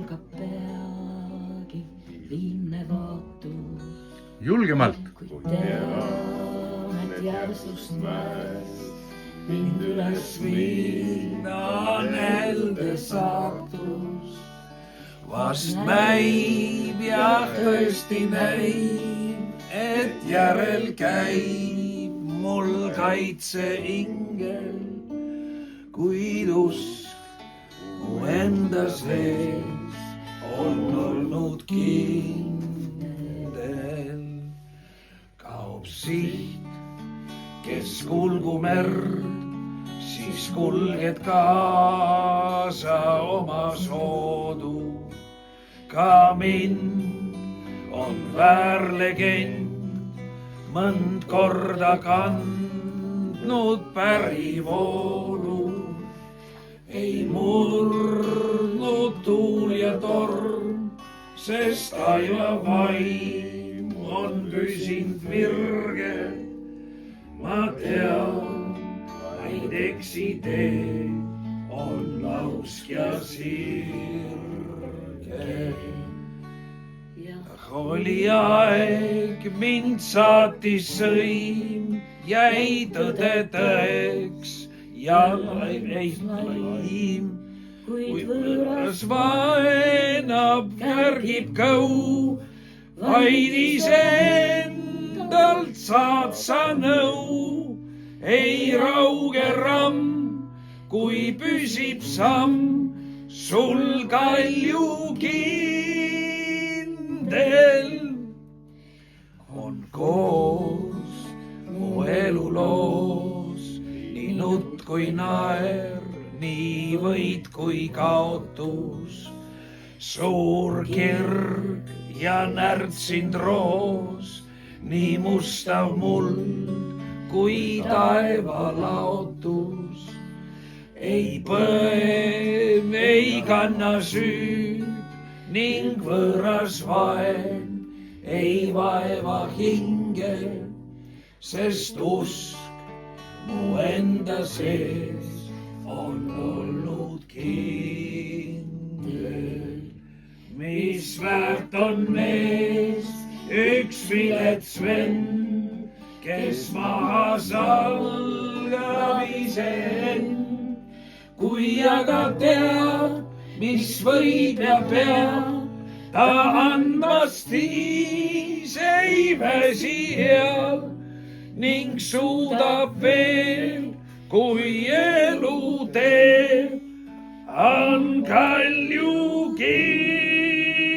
algab peagi viimne vaatus. Julgemalt. Kui tean, et järsust mäest mind üles viina nälde saatus. Vast näib ja tõesti näib, et järel käib mul kaitseingel, kuid usk mu enda sees on olnud kindel. Kaob siht, kes kulgu merd, siis kulged kaasa oma soodu. Ka mind on väärlegend mõnd korda kandnud pärivoolu. Ei murnud tuul ja torm, sest taeva vaim on püsinud virge. Ma tean, vaid eksitee on lausk ja sirge. Oli aeg, mind saatis sõim, jäi tõde tõeks ja laim. Kuid võõras vaenab, kärgib kõu, vaid iseendalt saad sa nõu. Ei rauge ramm, kui püsib samm, sul kalju kindel. On koos mu eluloos nii nutt kui naer, nii võit kui kaotus. Suur kirg ja närtsind roos, nii mustav muld kui taeva laotus. Ei põe, ei kanna süüd ning võõras vaen ei vaeva hinge, sest usk mu enda sees on olnud kindel. Mis väärt on mees, üks vilets vend, kes maha salgab iseend. Kui aga tead, mis võib ja peab, ta andmast viis ei väsi heal ning suudab veel, kui elu teeb, on kalju kindel.